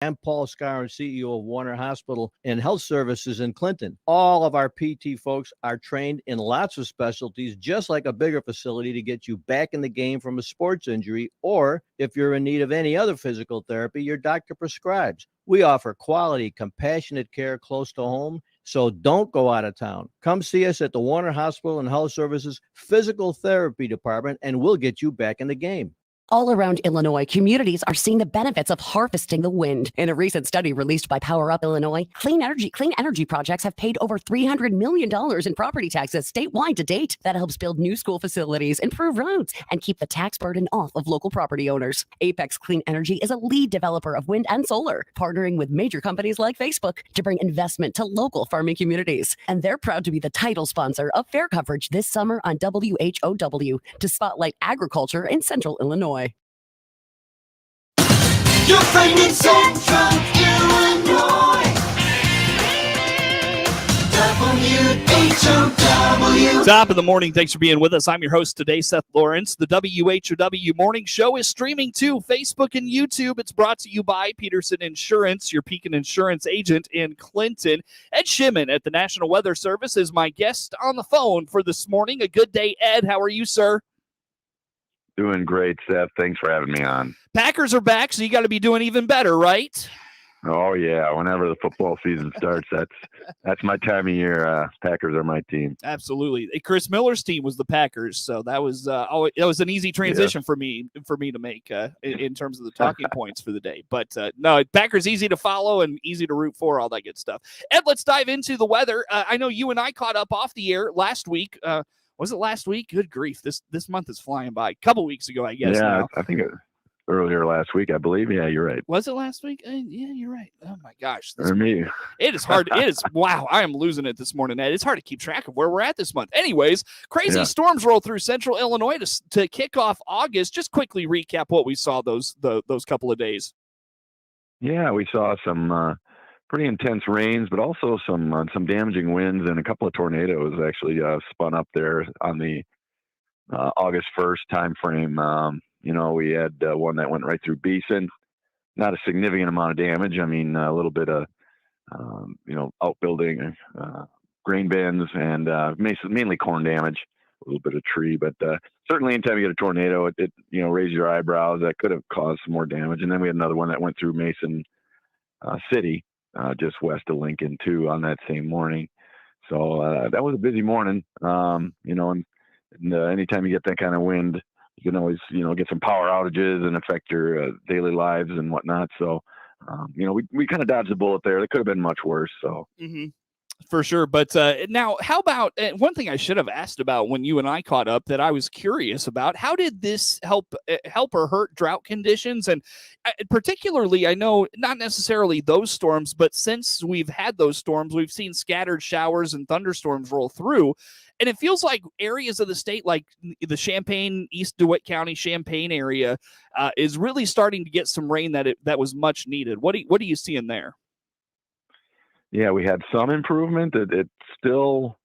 I'm Paul Scarron, CEO of Warner Hospital and Health Services in Clinton. All of our PT folks are trained in lots of specialties, just like a bigger facility, to get you back in the game from a sports injury, or if you're in need of any other physical therapy your doctor prescribes. We offer quality, compassionate care close to home, so don't go out of town. Come see us at the Warner Hospital and Health Services Physical Therapy Department, and we'll get you back in the game. All around Illinois, communities are seeing the benefits of harvesting the wind. In a recent study released by Power Up Illinois, clean energy projects have paid over $300 million in property taxes statewide to date. That helps build new school facilities, improve roads, and keep the tax burden off of local property owners. Apex Clean Energy is a lead developer of wind and solar, partnering with major companies like Facebook to bring investment to local farming communities. And they're proud to be the title sponsor of fair coverage this summer on WHOW to spotlight agriculture in Central Illinois. Your friend in Central Illinois. WHOW. Top of the morning. Thanks for being with us. I'm your host today, Seth Lawrence. The WHOW Morning Show is streaming to Facebook and YouTube. It's brought to you by Peterson Insurance, your Pekin Insurance agent in Clinton. Ed Shimon at the National Weather Service is my guest on the phone for this morning. A good day, Ed. How are you, sir? Doing great, Seth. Thanks for having me on. Packers are back, so you got to be doing even better, right? Oh, yeah. Whenever the football season starts, that's my time of year. Packers are my team. Absolutely. Chris Miller's team was the Packers, so that was an easy transition for me to make in terms of the talking points for the day. But no, Packers easy to follow and easy to root for, all that good stuff. Ed, let's dive into the weather. I know you and I caught up off the air last week. Was it last week? Good grief. This month is flying by. A couple weeks ago, I guess. Yeah, now. I think earlier last week, I believe. Yeah, you're right. Was it last week? Yeah, you're right. Oh, my gosh. It is hard. It is. Wow, I am losing it this morning, Ed. It's hard to keep track of where we're at this month. Anyways, crazy storms roll through central Illinois to kick off August. Just quickly recap what we saw those couple of days. Yeah, we saw some pretty intense rains, but also some damaging winds, and a couple of tornadoes actually spun up there on the August 1st time frame. We had one that went right through Beeson. Not a significant amount of damage. I mean, a little bit of outbuilding, grain bins, and mainly corn damage. A little bit of tree, but certainly anytime you get a tornado, it raises your eyebrows. That could have caused some more damage. And then we had another one that went through Mason City. Just west of Lincoln too, on that same morning. So that was a busy morning. And anytime you get that kind of wind, you can always, get some power outages and affect your daily lives and whatnot. So, we kind of dodged the bullet there. It could have been much worse. So. Mm-hmm. For sure. But now, how about one thing I should have asked about when you and I caught up that I was curious about? How did this help or hurt drought conditions? And particularly, I know not necessarily those storms, but since we've had those storms, we've seen scattered showers and thunderstorms roll through. And it feels like areas of the state, like the Champaign, East DeWitt County, Champaign area, is really starting to get some rain that was much needed. What are you seeing there? Yeah, we had some improvement. It's still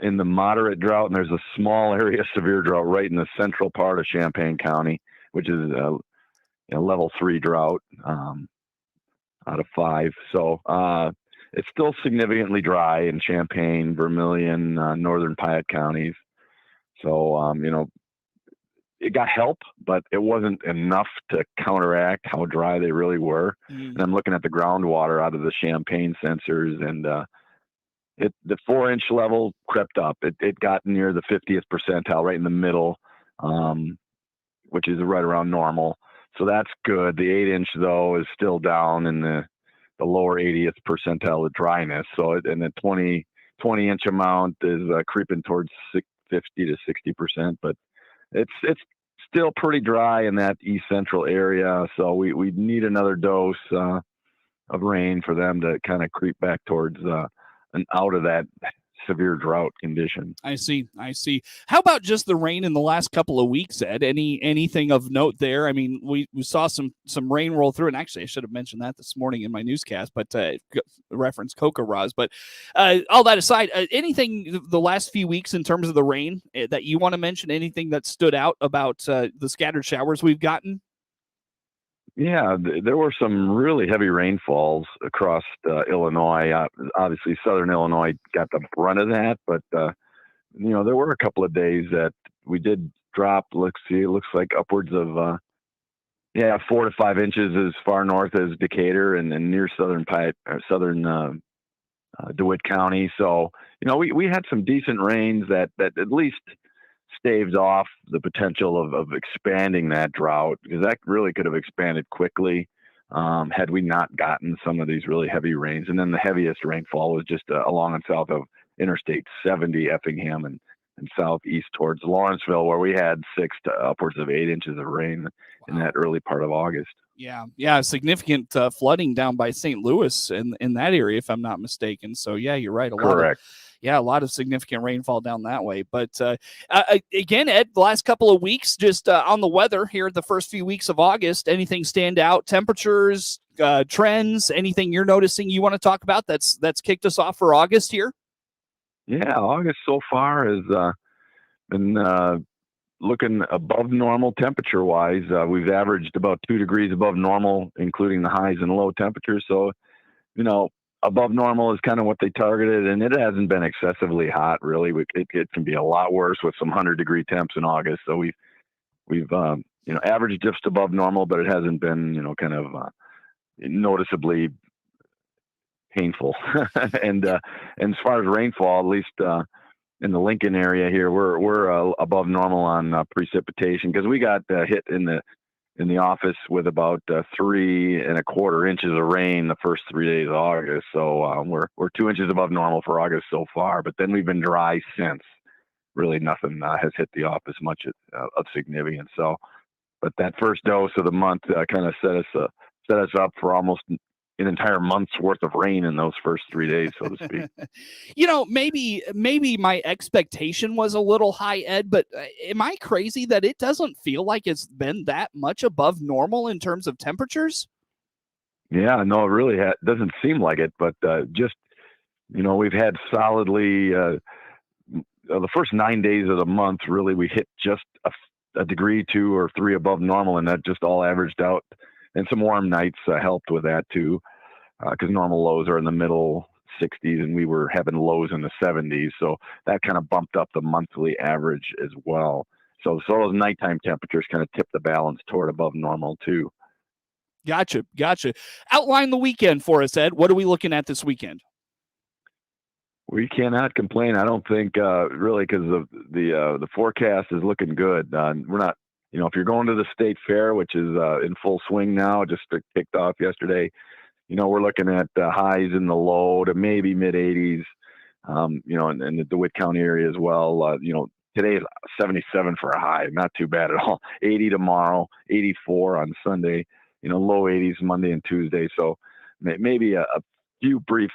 in the moderate drought, and there's a small area of severe drought right in the central part of Champaign County, which is a level 3 drought out of 5. So it's still significantly dry in Champaign, Vermilion, northern Piatt counties. So, it got help, but it wasn't enough to counteract how dry they really were. And I'm looking at the groundwater out of the Champaign sensors, and the 4-inch level crept up. It got near the 50th percentile, right in the middle, which is right around normal. So that's good. The 8-inch though is still down in the lower 80th percentile of dryness. So and the 20-inch amount is creeping towards 50 to 60%, but it's still pretty dry in that east central area. So we need another dose of rain for them to kind of creep back towards and out of that severe drought condition. I see. How about just the rain in the last couple of weeks, Ed? Anything of note there? I mean, we saw some rain roll through, and actually I should have mentioned that this morning in my newscast, but reference Coca Roz. But all that aside, anything the last few weeks in terms of the rain that you want to mention? Anything that stood out about the scattered showers we've gotten? Yeah, there were some really heavy rainfalls across Illinois. Obviously, Southern Illinois got the brunt of that, but there were a couple of days that we did drop. Let's see, it looks like upwards of 4 to 5 inches as far north as Decatur and near southern DeWitt County. So we had some decent rains that at least staved off the potential of expanding that drought, because that really could have expanded quickly had we not gotten some of these really heavy rains. And then the heaviest rainfall was just along and south of Interstate 70, Effingham, and southeast towards Lawrenceville, where we had 6 to upwards of 8 inches of rain in that early part of August. Yeah, significant flooding down by St. Louis in that area, if I'm not mistaken. So yeah, you're right. Correct. A lot of significant rainfall down that way. But again, Ed, the last couple of weeks, just on the weather here, the first few weeks of August, anything stand out? Temperatures, trends, anything you're noticing you want to talk about that's kicked us off for August here? Yeah, August so far has been looking above normal temperature-wise. We've averaged about 2 degrees above normal, including the highs and low temperatures. So, above normal is kind of what they targeted, and it hasn't been excessively hot, really. It can be a lot worse with some 100-degree temps in August. So we've averaged just above normal, but it hasn't been kind of noticeably painful. And as far as rainfall, at least in the Lincoln area here, we're above normal on precipitation, because we got hit in the office with about 3¼ inches of rain the first 3 days of August. So we're 2 inches above normal for August so far, but then we've been dry since. Really nothing has hit the office much of significance. So, but that first dose of the month kind of set us up for almost an entire month's worth of rain in those first 3 days, so to speak. Maybe my expectation was a little high, Ed, but am I crazy that it doesn't feel like it's been that much above normal in terms of temperatures? Yeah, no, it really doesn't seem like it, but just, we've had solidly the first 9 days of the month, really, we hit just a degree, 2 or 3 above normal, and that just all averaged out. And some warm nights helped with that too, because normal lows are in the middle 60s, and we were having lows in the 70s. So that kind of bumped up the monthly average as well. So those nighttime temperatures kind of tipped the balance toward above normal too. Gotcha. Outline the weekend for us, Ed. What are we looking at this weekend? We cannot complain, I don't think, really, because of the forecast is looking good. We're not, if you're going to the state fair, which is in full swing now, just kicked off yesterday, we're looking at highs in the low to maybe mid 80s, in the DeWitt County area as well. Today is 77 for a high, not too bad at all. 80 tomorrow, 84 on Sunday, low 80s Monday and Tuesday. So maybe a few brief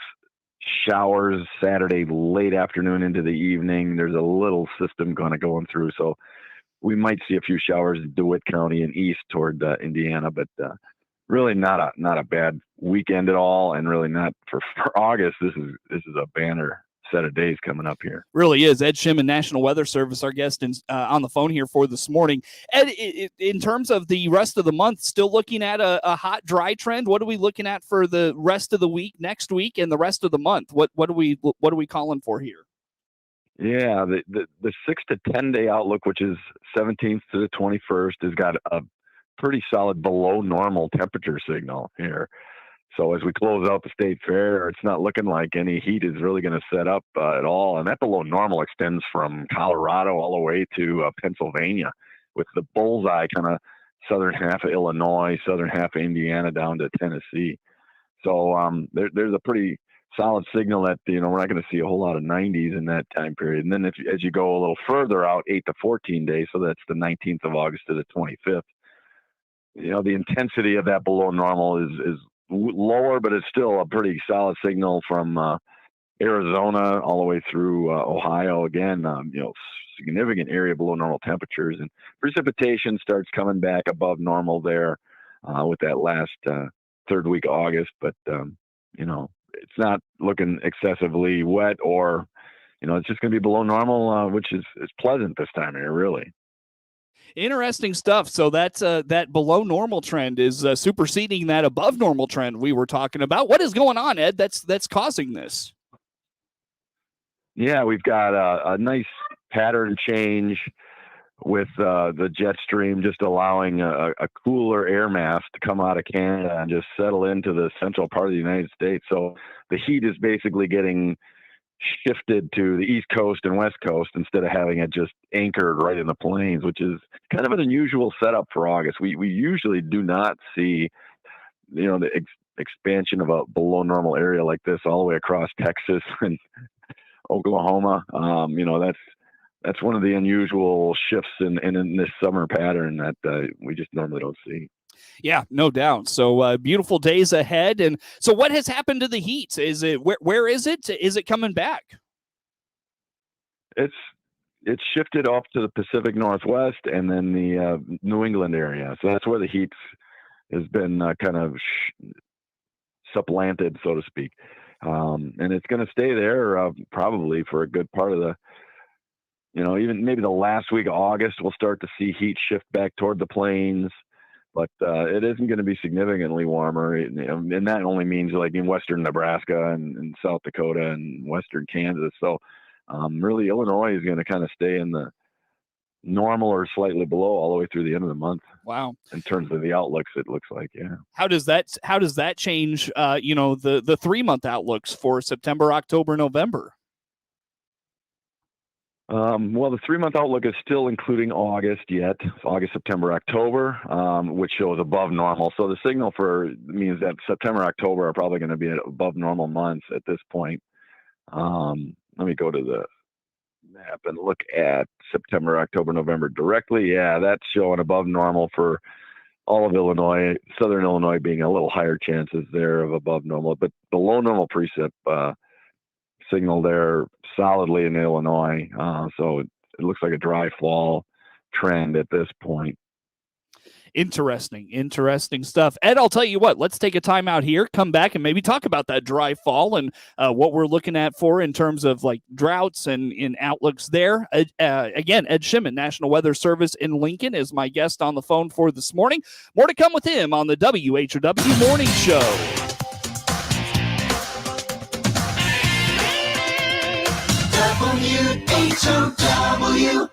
showers Saturday late afternoon into the evening. There's a little system going through, so we might see a few showers in DeWitt County and east toward Indiana, but really not a bad weekend at all, and really not for August. This is a banner set of days coming up here. Really is. Ed Shimon, National Weather Service, our guest on the phone here for this morning. Ed, in terms of the rest of the month, still looking at a hot, dry trend. What are we looking at for the rest of the week, next week, and the rest of the month? What are we calling for here? Yeah, the 6 to 10 day outlook, which is 17th to the 21st, has got a pretty solid below normal temperature signal here. So as we close out the state fair, it's not looking like any heat is really going to set up at all. And that below normal extends from Colorado all the way to Pennsylvania, with the bullseye kind of southern half of Illinois, southern half of Indiana down to Tennessee. So there's a pretty solid signal that, we're not going to see a whole lot of 90s in that time period. And then as you go a little further out, 8 to 14 days, so that's the 19th of August to the 25th, the intensity of that below normal is lower, but it's still a pretty solid signal from Arizona all the way through Ohio. Again, significant area below normal temperatures, and precipitation starts coming back above normal there with that last third week of August. But it's not looking excessively wet, or it's just going to be below normal, which is pleasant this time of year, really. Interesting stuff. So that's that below normal trend is superseding that above normal trend we were talking about. What is going on, Ed? That's causing this. Yeah, we've got a nice pattern change with the jet stream just allowing a cooler air mass to come out of Canada and just settle into the central part of the United States. So the heat is basically getting shifted to the East Coast and West Coast instead of having it just anchored right in the plains, which is kind of an unusual setup for August. We usually do not see, the expansion of a below normal area like this all the way across Texas and Oklahoma. That's one of the unusual shifts in this summer pattern that we just normally don't see. Yeah, no doubt. So beautiful days ahead. And so what has happened to the heat? Is it where is it? Is it coming back? It's shifted off to the Pacific Northwest and then the New England area. So that's where the heat has been kind of supplanted, so to speak. And it's going to stay there probably for a good part of the, even maybe the last week of August, we'll start to see heat shift back toward the plains. But it isn't going to be significantly warmer, and that only means like in western Nebraska and South Dakota and western Kansas. So really, Illinois is going to kind of stay in the normal or slightly below all the way through the end of the month. Wow! In terms of the outlooks, it looks like, yeah. How does that change? The 3-month outlooks for September, October, November. Well, the 3-month outlook is still including August yet. August, September, October, which shows above normal. So the signal means that September, October are probably going to be above normal months at this point. Let me go to the map and look at September, October, November directly. Yeah, that's showing above normal for all of Illinois, Southern Illinois being a little higher chances there of above normal, but below normal precip signal there solidly in Illinois. So it looks like a dry fall trend at this point. Interesting stuff. Ed, I'll tell you what, let's take a time out here, come back and maybe talk about that dry fall and what we're looking at for in terms of like droughts and in outlooks there. Again, Ed Shimon, National Weather Service in Lincoln, is my guest on the phone for this morning. More to come with him on the WHOW Morning Show. WHOW.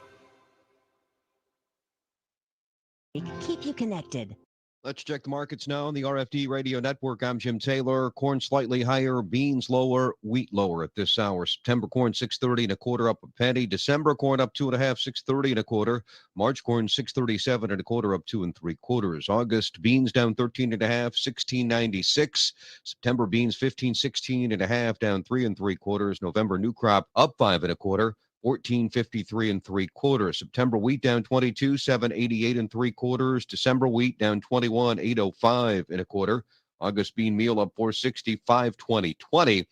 Keep you connected. Let's check the markets now on the RFD Radio Network. I'm Jim Taylor. Corn slightly higher, beans lower, wheat lower at this hour. September corn 6.30 1/4 up a penny. December corn up 2 1/2, 6.30 1/4. March corn 6.37 1/4 up 2 3/4. August beans down 13 1/2, 16.96. September beans 15.16 1/2, down 3 3/4. November new crop up 5 1/4. 14.53 3/4. September wheat down 22, 7.88 3/4. December wheat down 21, 8.05 1/4. August bean meal up 4.60, 5.20.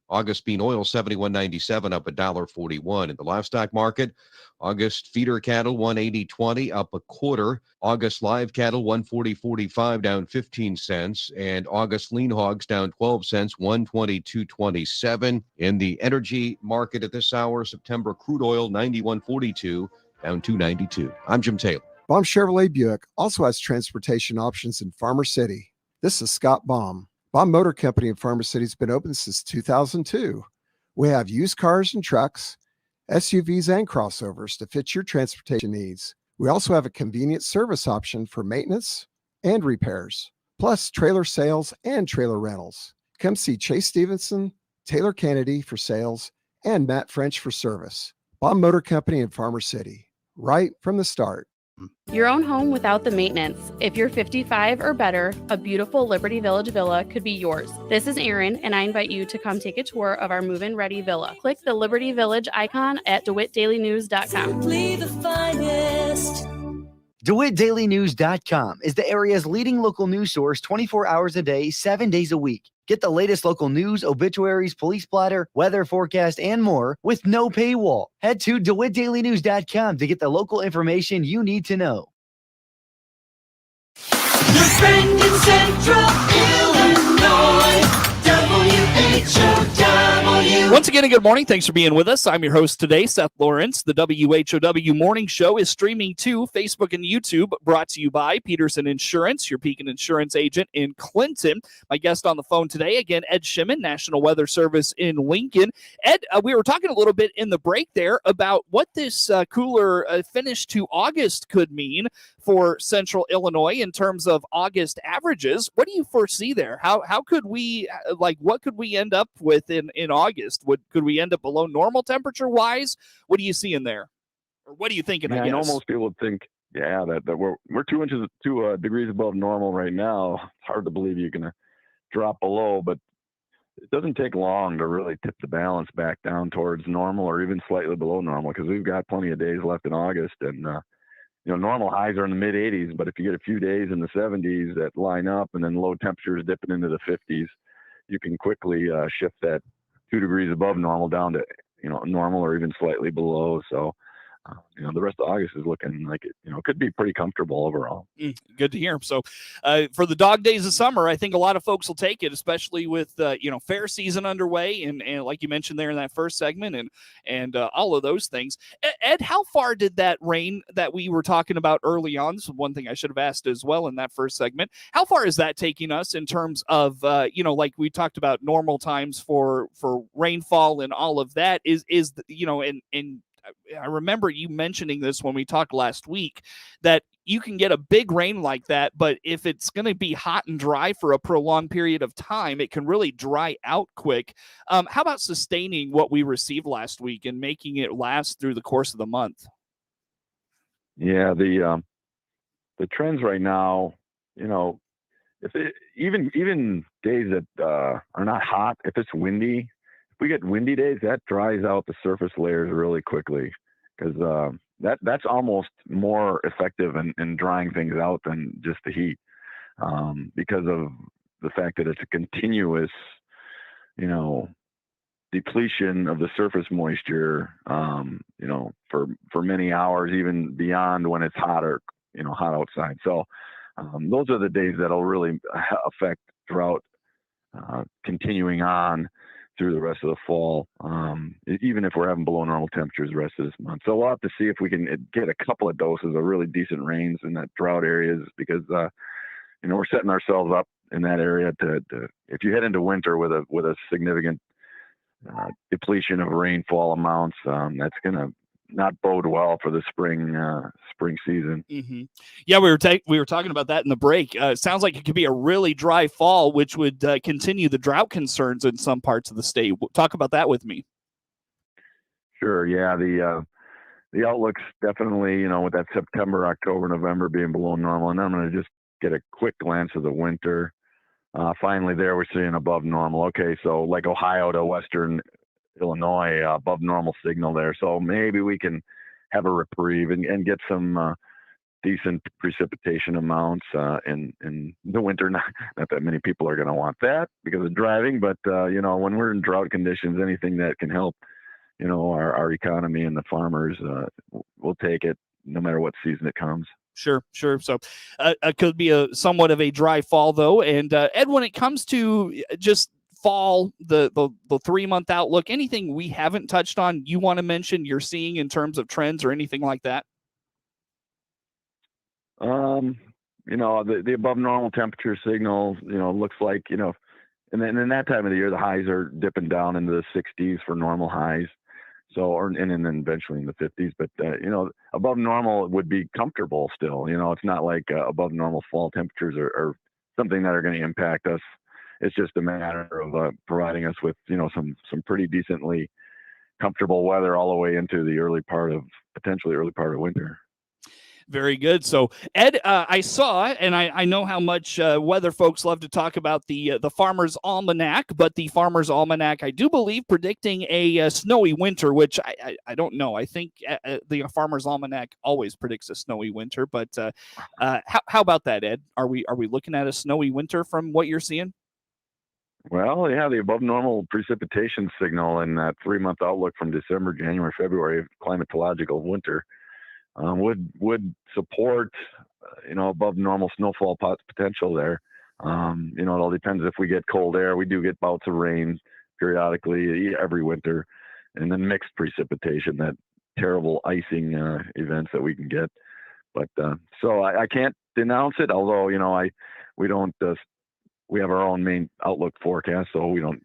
August bean oil 71.97 up $1.41. In the livestock market, August feeder cattle 180.20 up 1/4. August live cattle 140.45 down 15 cents, and August lean hogs down 12 cents, 122.27. In the energy market at this hour, September crude oil 91.42 down 2.92. I'm Jim Taylor. Baum Chevrolet Buick also has transportation options in Farmer City. This is Scott Baum. Baum Motor Company in Farmer City has been open since 2002. We have used cars and trucks, SUVs and crossovers to fit your transportation needs. We also have a convenient service option for maintenance and repairs, plus trailer sales and trailer rentals. Come see Chase Stevenson, Taylor Kennedy for sales, and Matt French for service. Baum Motor Company in Farmer City, right from the start. Your own home without the maintenance. If you're 55 or better, a beautiful Liberty Village villa could be yours. This is Erin, and I invite you to come take a tour of our move-in ready villa. Click the Liberty Village icon at DeWittDailyNews.com. Simply the finest. DeWittDailyNews.com is the area's leading local news source 24 hours a day, 7 days a week. Get the latest local news, obituaries, police blotter, weather forecast, and more with no paywall. Head to DeWittDailyNews.com to get the local information you need to know. Your friend in Central Illinois, WHOW. Once Once again, good morning. Thanks for being with us. I'm your host today, Seth Lawrence. The WHOW Morning Show is streaming to Facebook and YouTube, brought to you by Peterson Insurance, your Pekin Insurance agent in Clinton. My guest on the phone today, again, Ed Shimon, National Weather Service in Lincoln. Ed, we were talking a little bit in the break there about what this cooler finish to August could mean for Central Illinois in terms of August averages. What do you foresee there? How could we, what could we end up with in August? Could we end up below normal temperature wise? What are you seeing there? Or what are you thinking? Yeah, I guess. I know most people would think, that we're 2 degrees above normal right now. It's hard to believe you're going to drop below, but it doesn't take long to really tip the balance back down towards normal or even slightly below normal, because we've got plenty of days left in August, and normal highs are in the mid 80s, but if you get a few days in the 70s that line up and then low temperatures dipping into the 50s, you can quickly shift that 2 degrees above normal down to, normal or even slightly below. So, the rest of August is looking like it, could be pretty comfortable overall. Good to hear. So for the dog days of summer, I think a lot of folks will take it, especially with, fair season underway. And like you mentioned there in that first segment and all of those things. Ed, how far did that rain that we were talking about early on? This is one thing I should have asked as well in that first segment. How far is that taking us in terms of, like we talked about normal times for rainfall and all of that and I remember you mentioning this when we talked last week, that you can get a big rain like that, but if it's going to be hot and dry for a prolonged period of time, it can really dry out quick. How about sustaining what we received last week and making it last through the course of the month? Yeah, the trends right now, even days that are not hot, if it's windy, if we get windy days, that dries out the surface layers really quickly, because that's almost more effective in drying things out than just the heat, because of the fact that it's a continuous, depletion of the surface moisture, for many hours, even beyond when it's hot outside. So those are the days that'll really affect drought continuing on through the rest of the fall, even if we're having below normal temperatures the rest of this month. So we'll have to see if we can get a couple of doses of really decent rains in that drought areas, because we're setting ourselves up in that area to if you head into winter with a significant depletion of rainfall amounts, that's going to not bode well for the spring season. Mm-hmm. Yeah, we were talking about that in the break. It sounds like it could be a really dry fall, which would continue the drought concerns in some parts of the state. Talk about that with me. Sure. Yeah. The outlook's definitely, with that September, October, November being below normal. And I'm going to just get a quick glance of the winter. Finally there, we're seeing above normal. Okay. So like Ohio to Western Illinois, above normal signal there. So maybe we can have a reprieve and get some decent precipitation amounts in the winter. Not that many people are going to want that because of driving, but when we're in drought conditions, anything that can help, our economy and the farmers, we'll take it no matter what season it comes. Sure. So it could be somewhat of a dry fall, though. And Ed, when it comes to just fall, the 3-month outlook, anything we haven't touched on you want to mention you're seeing in terms of trends or anything like that? The above normal temperature signal, looks like, and then in that time of the year, the highs are dipping down into the 60s for normal highs. So, and then eventually in the 50s, but, above normal would be comfortable still. It's not like above normal fall temperatures are something that are going to impact us. It's just a matter of providing us with, some pretty decently comfortable weather all the way into the potentially early part of winter. Very good. So, Ed, I saw, and I know how much weather folks love to talk about the Farmer's Almanac, but the Farmer's Almanac, I do believe, predicting a snowy winter, which I don't know. I think the Farmer's Almanac always predicts a snowy winter, but how about that, Ed? Are we looking at a snowy winter from what you're seeing? Well, yeah, the above normal precipitation signal in that 3-month outlook from December, January, February, climatological winter, would support, above normal snowfall potential there. It all depends if we get cold air. We do get bouts of rain periodically every winter, and then mixed precipitation, that terrible icing events that we can get. But so I can't denounce it, although we don't we have our own main outlook forecast, so we don't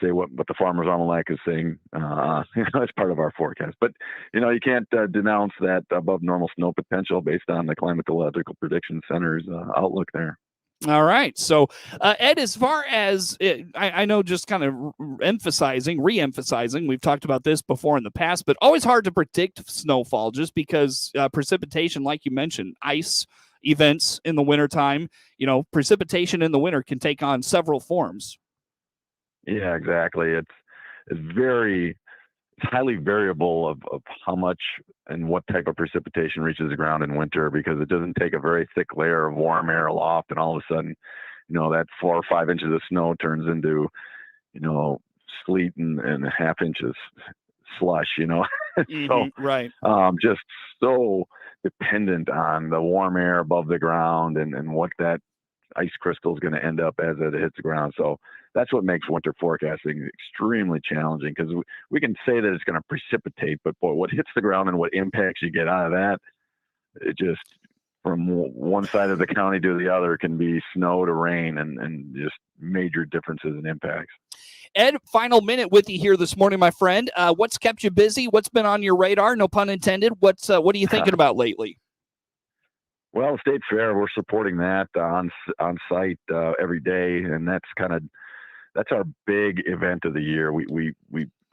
say what the Farmers Almanac is saying as part of our forecast. But you can't denounce that above normal snow potential based on the Climatological Prediction Center's outlook there. All right. So, Ed, as far as I know, just kind of re-emphasizing, we've talked about this before in the past, but always hard to predict snowfall just because precipitation, like you mentioned, ice events in the wintertime, precipitation in the winter can take on several forms. Yeah, exactly. It's highly variable of how much and what type of precipitation reaches the ground in winter, because it doesn't take a very thick layer of warm air aloft, and all of a sudden, that 4 or 5 inches of snow turns into, sleet and a half inches slush, So, right. Just so dependent on the warm air above the ground and what that ice crystal is going to end up as it hits the ground. So that's what makes winter forecasting extremely challenging, because we can say that it's going to precipitate, but boy, what hits the ground and what impacts you get out of that, it just from one side of the county to the other can be snow to rain and just major differences in impacts. Ed, final minute with you here this morning, my friend. What's kept you busy? What's been on your radar? No pun intended. What are you thinking about lately? Well, State Fair, we're supporting that on site every day, and that's our big event of the year. We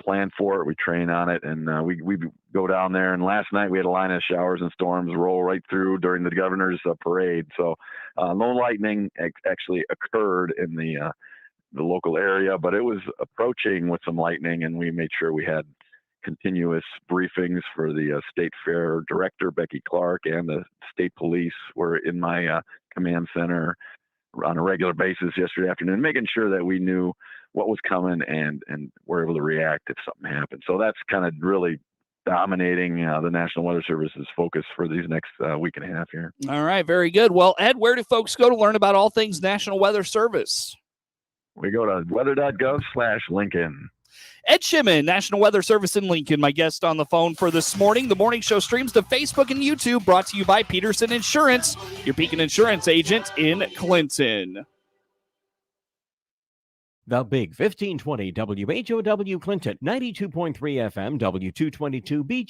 plan for it, we train on it, and we go down there. And last night we had a line of showers and storms roll right through during the governor's parade. So no lightning actually occurred in the local area, but it was approaching with some lightning, and we made sure we had continuous briefings for the State Fair director, Becky Clark, and the state police were in my command center on a regular basis yesterday afternoon, making sure that we knew what was coming and were able to react if something happened. So that's kind of really dominating the National Weather Service's focus for these next week and a half here. All right, very good. Well, Ed, where do folks go to learn about all things National Weather Service? We go to weather.gov/Lincoln. Ed Shimon, National Weather Service in Lincoln, my guest on the phone for this morning. The morning show streams to Facebook and YouTube, brought to you by Peterson Insurance, your Beacon Insurance agent in Clinton. The Big 1520 WHOW Clinton, 92.3 FM, W222 BG.